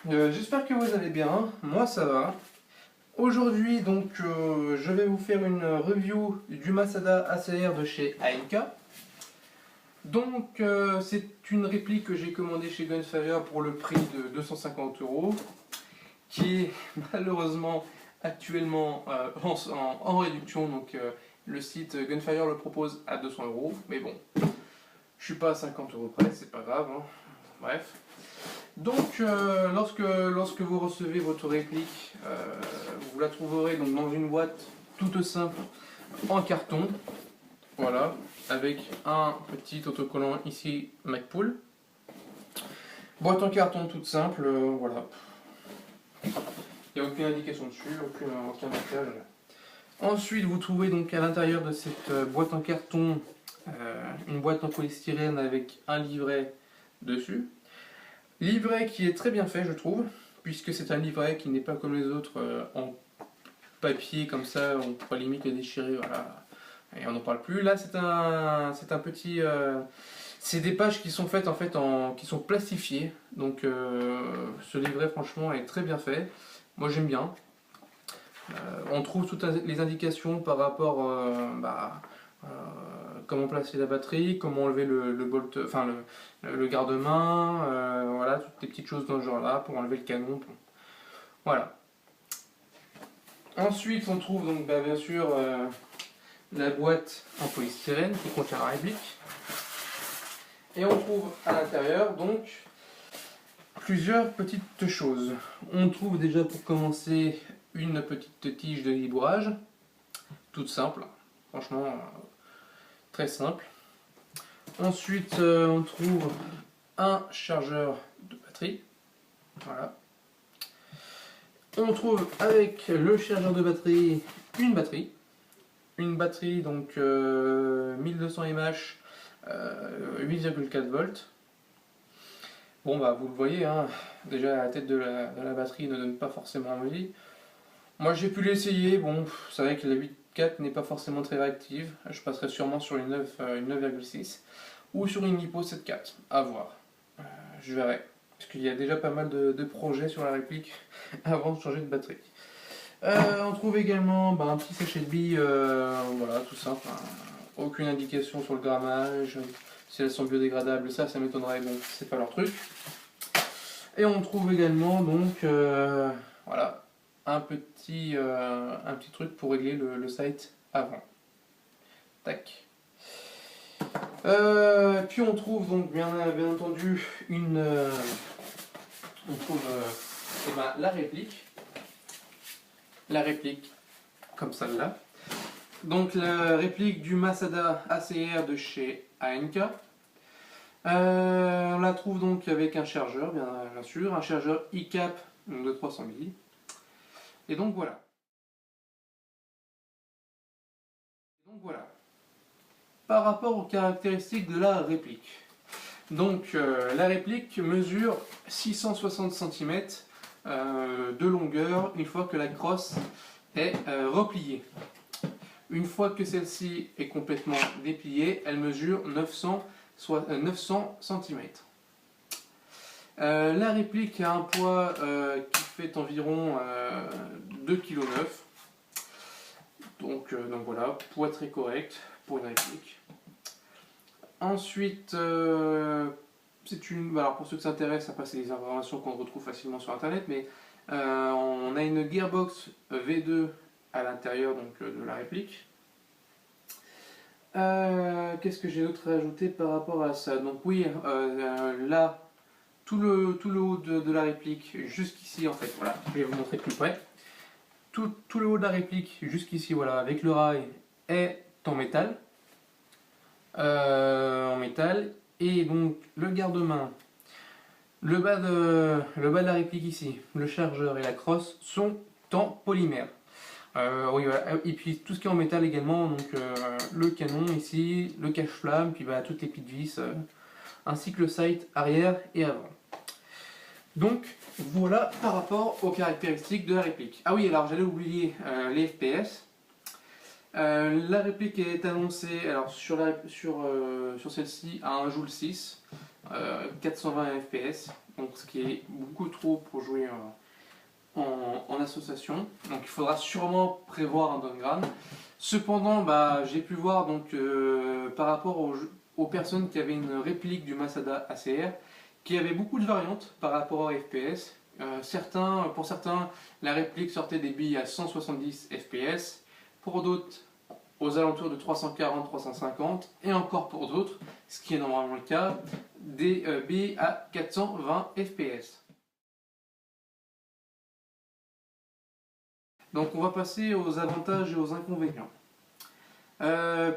J'espère que vous allez bien, moi ça va. Aujourd'hui donc je vais vous faire une review du Masada ACR de chez AMK. Donc c'est une réplique que j'ai commandée chez Gunfire pour le prix de 250 euros, qui est malheureusement actuellement en réduction, donc le site Gunfire le propose à 200 euros, mais bon, je suis pas à 50 euros près, c'est pas grave, hein. Bref. Donc, lorsque vous recevez votre réplique, vous la trouverez donc dans une boîte toute simple en carton, voilà, avec un petit autocollant ici Magpul. Boîte en carton toute simple, voilà. Il n'y a aucune indication dessus, aucun marquage. Ensuite, vous trouvez donc à l'intérieur de cette boîte en carton une boîte en polystyrène avec un livret dessus. Livret qui est très bien fait, je trouve, puisque c'est un livret qui n'est pas comme les autres en papier comme ça, on pourrait limite le déchirer, voilà, et on n'en parle plus. Là, c'est un petit, c'est des pages qui sont faites qui sont plastifiées. Donc, ce livret, franchement, est très bien fait. Moi, j'aime bien. On trouve toutes les indications par rapport, comment placer la batterie, comment enlever le bolt, enfin le garde-main, voilà, toutes les petites choses dans ce genre-là pour enlever le canon. Voilà. Ensuite, on trouve donc bien sûr la boîte en polystyrène qui contient la réplique. Et on trouve à l'intérieur donc plusieurs petites choses. On trouve déjà pour commencer une petite tige de libourage, toute simple, franchement très simple. Ensuite, on trouve un chargeur de batterie. Voilà. On trouve avec le chargeur de batterie une batterie. Une batterie donc 1200 mAh, 8,4 volts. Bon bah vous le voyez, hein, déjà la tête de la batterie ne donne pas forcément envie. Moi j'ai pu l'essayer, bon c'est vrai que la 8.4 n'est pas forcément très réactive. Je passerai sûrement sur une 9,6 ou sur une Lipo 7.4, à voir. Je verrai, parce qu'il y a déjà pas mal de projets sur la réplique avant de changer de batterie. On trouve également un petit sachet de billes, voilà, tout simple, hein. Aucune indication sur le grammage, si elles sont biodégradables, ça m'étonnerait, donc c'est pas leur truc. Et on trouve également donc voilà, un petit truc pour régler le sight avant. Tac. Puis on trouve donc bien entendu on trouve la réplique. La réplique comme celle-là. Donc la réplique du Masada ACR de chez AMK. On la trouve donc avec un chargeur, bien sûr, un chargeur iCap de 300 mAh. Et donc voilà. Par rapport aux caractéristiques de la réplique. Donc la réplique mesure 660 cm de longueur une fois que la crosse est repliée. Une fois que celle-ci est complètement dépliée, elle mesure 900 cm. La réplique a un poids qui fait environ 2,9 kg. Donc voilà, poids très correct pour une réplique. Ensuite, alors pour ceux qui s'intéressent, après c'est des informations qu'on retrouve facilement sur internet, mais on a une gearbox V2 à l'intérieur de la réplique. Qu'est-ce que j'ai d'autre à ajouter par rapport à ça? Donc oui, là, tout le haut de la réplique, jusqu'ici en fait, voilà, je vais vous montrer plus près. Tout le haut de la réplique, jusqu'ici, voilà, avec le rail, est en métal. Et donc le garde-main, le bas de la réplique ici, le chargeur et la crosse sont en polymère. Oui, voilà. Et puis tout ce qui est en métal également, donc le canon ici, le cache-flamme, puis toutes les petites vis, ainsi que le sight arrière et avant. Donc voilà par rapport aux caractéristiques de la réplique. Ah oui, alors j'allais oublier les FPS. La réplique est annoncée alors sur celle-ci à 1 Joule 6, 420 fps, donc ce qui est beaucoup trop pour jouer en association. Donc il faudra sûrement prévoir un downgrade. Cependant, j'ai pu voir donc, par rapport aux personnes qui avaient une réplique du Masada ACR, qui avait beaucoup de variantes par rapport au FPS. Pour certains, la réplique sortait des billes à 170 fps, pour d'autres aux alentours de 340-350, et encore pour d'autres, ce qui est normalement le cas, des billes à 420 fps. Donc on va passer aux avantages et aux inconvénients.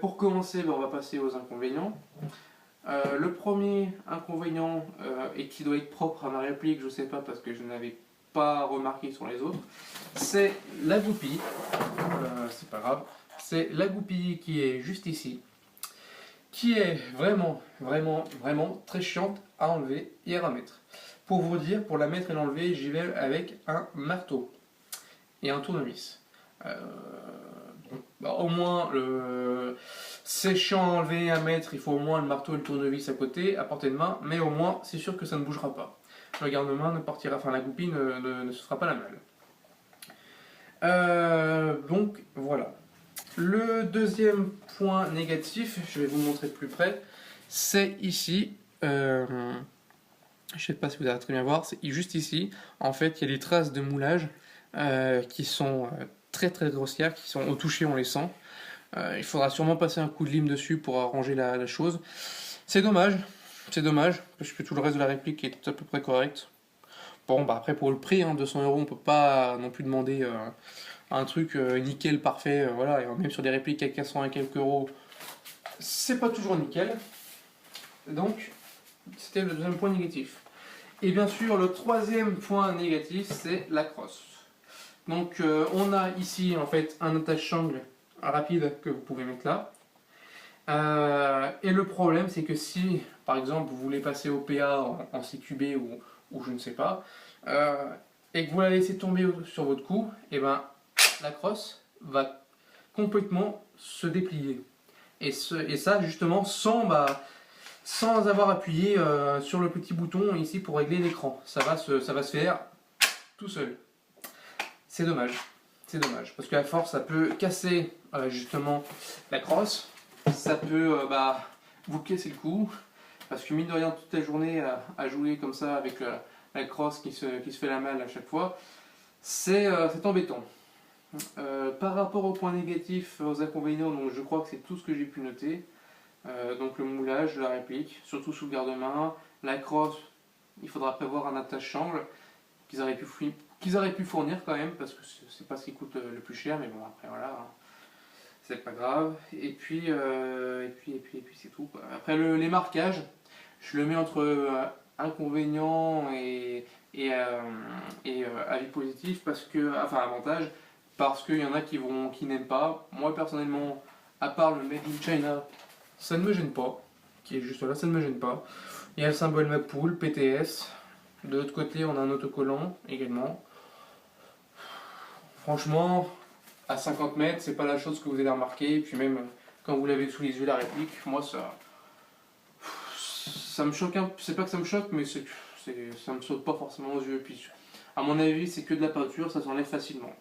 Pour commencer, on va passer aux inconvénients. Le premier inconvénient, et qui doit être propre à ma réplique, je ne sais pas parce que je n'avais pas remarqué sur les autres, c'est la goupille. C'est pas grave. C'est la goupille qui est juste ici, qui est vraiment très chiante à enlever et à remettre. Pour vous dire, pour la mettre et l'enlever, j'y vais avec un marteau et un tournevis. Au moins, c'est chiant à enlever et à mettre, il faut au moins le marteau et le tournevis à côté, à portée de main, mais au moins, c'est sûr que ça ne bougera pas. Le garde-main ne partira, enfin la goupille ne se fera pas la malle. Donc voilà. Le deuxième point négatif, je vais vous montrer de plus près, c'est ici. Je ne sais pas si vous allez très bien voir, c'est juste ici. En fait, il y a des traces de moulage qui sont très grossières, qui sont au toucher, on les sent. Il faudra sûrement passer un coup de lime dessus pour arranger la chose. C'est dommage, parce que tout le reste de la réplique est à peu près correct. Bon, après pour le prix, 200 €, on peut pas non plus demander un truc nickel parfait, voilà, et même sur des répliques à 400 et quelques euros, c'est pas toujours nickel. Donc, c'était le deuxième point négatif. Et bien sûr, le troisième point négatif, c'est la crosse. Donc, on a ici en fait un attache-sangle rapide que vous pouvez mettre là. Et le problème, c'est que si, par exemple, vous voulez passer au PA en CQB ou je ne sais pas, et que vous la laissez tomber sur votre cou, et ben la crosse va complètement se déplier. Et ça, justement, sans avoir appuyé sur le petit bouton ici pour régler l'écran. Ça va se faire tout seul. C'est dommage. C'est dommage. Parce qu'à force, ça peut casser justement la crosse. Ça peut vous casser le cou. Parce que mine de rien, toute la journée à jouer comme ça avec la crosse qui se fait la malle à chaque fois, c'est embêtant. Par rapport aux points négatifs, aux inconvénients, donc je crois que c'est tout ce que j'ai pu noter. Donc le moulage, la réplique, surtout sous le garde-main, la crosse, il faudra prévoir un attache-sangle qu'ils auraient pu fournir quand même, parce que c'est pas ce qui coûte le plus cher, mais bon après voilà, c'est pas grave. Et puis c'est tout, quoi. Après les marquages, je le mets entre inconvénients et avis positif, avantage, parce qu'il y en a qui n'aiment pas. Moi personnellement, à part le Made in China, ça ne me gêne pas, qui est juste là, ça ne me gêne pas. Il y a le symbole Magpul, PTS. De l'autre côté, on a un autocollant également. Franchement, à 50 mètres, c'est pas la chose que vous allez remarquer. Et puis même quand vous l'avez sous les yeux, la réplique, moi ça me choque c'est pas que ça me choque, mais ça me saute pas forcément aux yeux. Puis à mon avis, c'est que de la peinture, ça s'enlève facilement.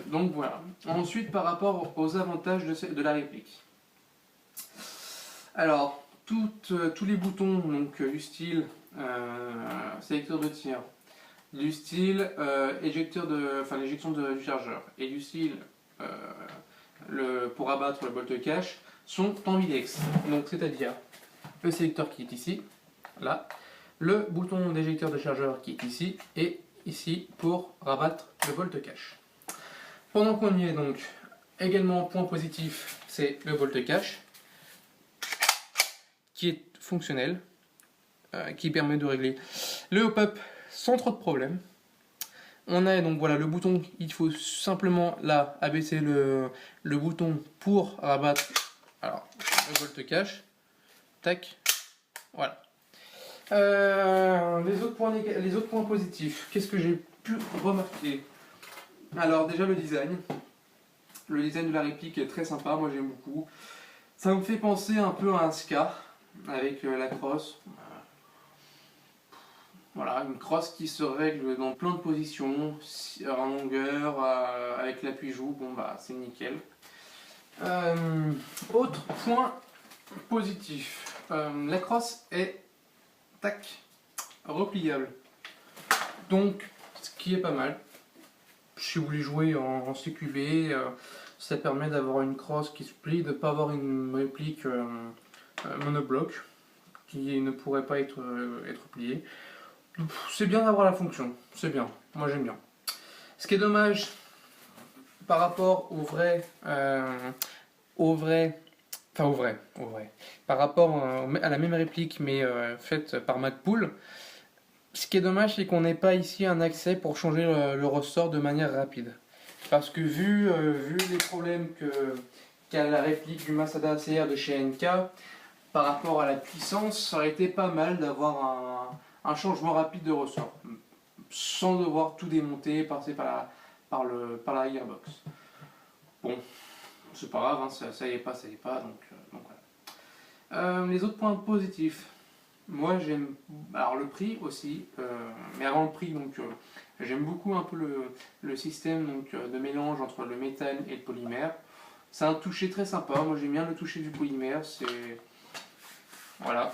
Donc voilà. Ensuite, par rapport aux avantages de la réplique. Alors, tous les boutons donc, du style sélecteur de tir, du style l'éjection du chargeur et du style pour abattre le bolt cache sont en bidex. Donc, c'est-à-dire le sélecteur qui est ici, là, le bouton d'éjecteur de chargeur qui est ici et ici pour rabattre le bolt cache. Pendant qu'on y est donc, également point positif, c'est le bolt cache qui est fonctionnel, qui permet de régler le hop-up sans trop de problèmes. On a donc voilà le bouton, il faut simplement là abaisser le bouton pour rabattre le bolt cache. Tac, voilà. Les autres points positifs, qu'est-ce que j'ai pu remarquer? Alors déjà le design. Le design de la réplique est très sympa, moi j'aime beaucoup. Ça me fait penser un peu à un Scar avec la crosse. Voilà, une crosse qui se règle dans plein de positions, en longueur, avec l'appui-joue, bon bah c'est nickel. Autre point positif, la crosse est tac, repliable. Donc, ce qui est pas mal. Si vous voulez jouer en CQB, ça permet d'avoir une crosse qui se plie, de ne pas avoir une réplique monobloc qui ne pourrait pas être pliée. C'est bien d'avoir la fonction, c'est bien, moi j'aime bien. Ce qui est dommage par rapport au vrai, par rapport à la même réplique mais faite par Magpul, ce qui est dommage c'est qu'on n'ait pas ici un accès pour changer le ressort de manière rapide. Parce que vu les problèmes qu'a la réplique du Masada ACR de chez NK, par rapport à la puissance, ça aurait été pas mal d'avoir un changement rapide de ressort, sans devoir tout démonter, passer par la gearbox. Bon, c'est pas grave, hein, ça y est pas, donc voilà. Les autres points positifs, moi j'aime, alors le prix aussi, mais avant le prix, donc j'aime beaucoup un peu le système donc, de mélange entre le méthane et le polymère. C'est un toucher très sympa, moi j'aime bien le toucher du polymère, voilà,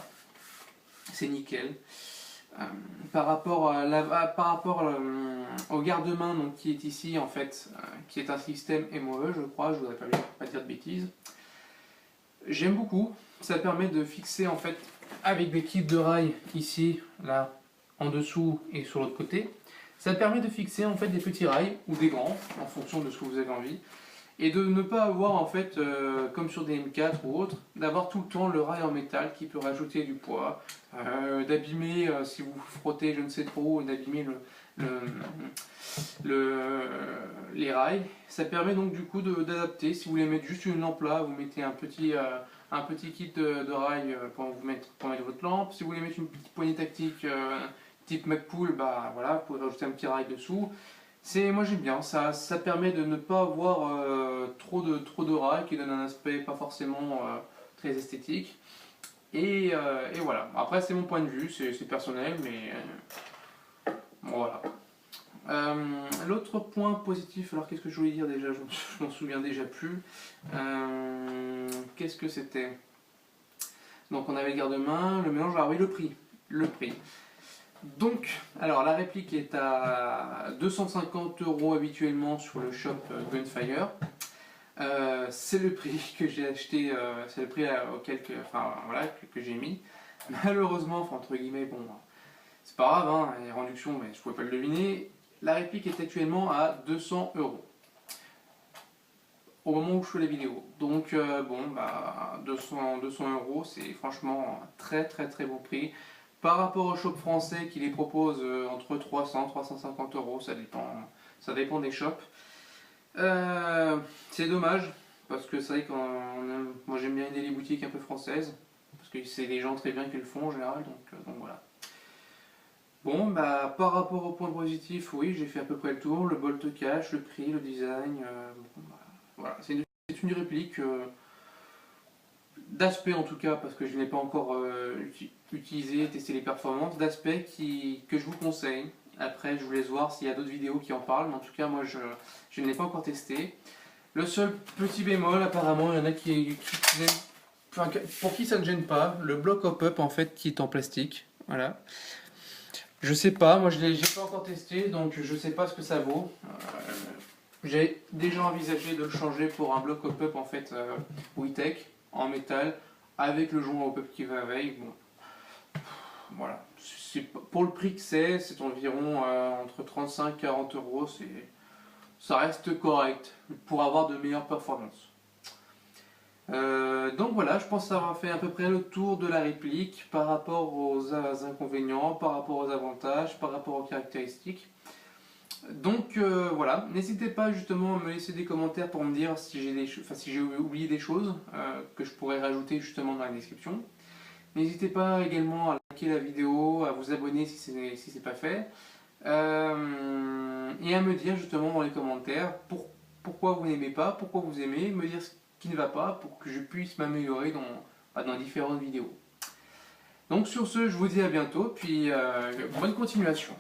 c'est nickel. Par rapport au garde-main qui est ici en fait, qui est un système MOE je crois, je voudrais pas dire de bêtises. J'aime beaucoup, ça permet de fixer en fait avec des kits de rails ici, là, en dessous et sur l'autre côté. Ça permet de fixer en fait des petits rails ou des grands en fonction de ce que vous avez envie. Et de ne pas avoir en fait, comme sur des M4 ou autres, d'avoir tout le temps le rail en métal qui peut rajouter du poids, d'abîmer si vous frottez je ne sais trop, d'abîmer les rails. Ça permet donc du coup d'adapter. Si vous voulez mettre juste une lampe là, vous mettez un petit kit de rails pour mettre votre lampe. Si vous voulez mettre une petite poignée tactique type Magpul, bah voilà, vous pouvez rajouter un petit rail dessous. Moi j'aime bien, ça permet de ne pas avoir trop de rails qui donnent un aspect pas forcément très esthétique. Et voilà, après c'est mon point de vue, c'est personnel, mais bon, voilà. L'autre point positif, alors qu'est-ce que je voulais dire déjà, je m'en souviens déjà plus. Qu'est-ce que c'était? Donc on avait le garde-main, le mélange, ah oui, le prix. Donc, alors la réplique est à 250 € habituellement sur le shop Gunfire. C'est le prix que j'ai acheté, c'est le prix que j'ai mis. Malheureusement, entre guillemets, bon, c'est pas grave, hein, les réductions, mais je pouvais pas le deviner. La réplique est actuellement à 200 € au moment où je fais la vidéo. Donc, bon, bah, 200 €, c'est franchement un très très bon prix. Par rapport au shop français qui les propose entre 300 et 350 €, ça dépend des shops. C'est dommage, parce que c'est vrai que moi j'aime bien les boutiques un peu françaises, parce que c'est des gens très bien qui le font en général, donc voilà. Bon, bah par rapport au point positif, oui, j'ai fait à peu près le tour, le bolt cache, le prix, le design, bon, bah, voilà, c'est une réplique d'aspect en tout cas, parce que je n'ai pas encore utilisé, testé les performances, d'aspect que je vous conseille. Après, je vous laisse voir s'il y a d'autres vidéos qui en parlent, mais en tout cas, moi, je ne l'ai pas encore testé. Le seul petit bémol, apparemment, il y en a pour qui ça ne gêne pas, le bloc hop-up, en fait, qui est en plastique, voilà. Je sais pas, moi, je l'ai pas encore testé, donc je sais pas ce que ça vaut. J'ai déjà envisagé de le changer pour un bloc hop-up, en fait, WeTech, en métal, avec le joint hop-up qui va avec, bon. Voilà, pour le prix que c'est environ entre 35 et 40 €, ça reste correct pour avoir de meilleures performances. Donc voilà, je pense avoir fait à peu près le tour de la réplique par rapport aux inconvénients, par rapport aux avantages, par rapport aux caractéristiques. Donc voilà, n'hésitez pas justement à me laisser des commentaires pour me dire si j'ai oublié des choses que je pourrais rajouter justement dans la description. N'hésitez pas également à liker la vidéo, à vous abonner si c'est pas fait, et à me dire justement dans les commentaires pourquoi vous n'aimez pas, pourquoi vous aimez, me dire ce qui ne va pas pour que je puisse m'améliorer dans différentes vidéos. Donc sur ce, je vous dis à bientôt, puis bonne continuation.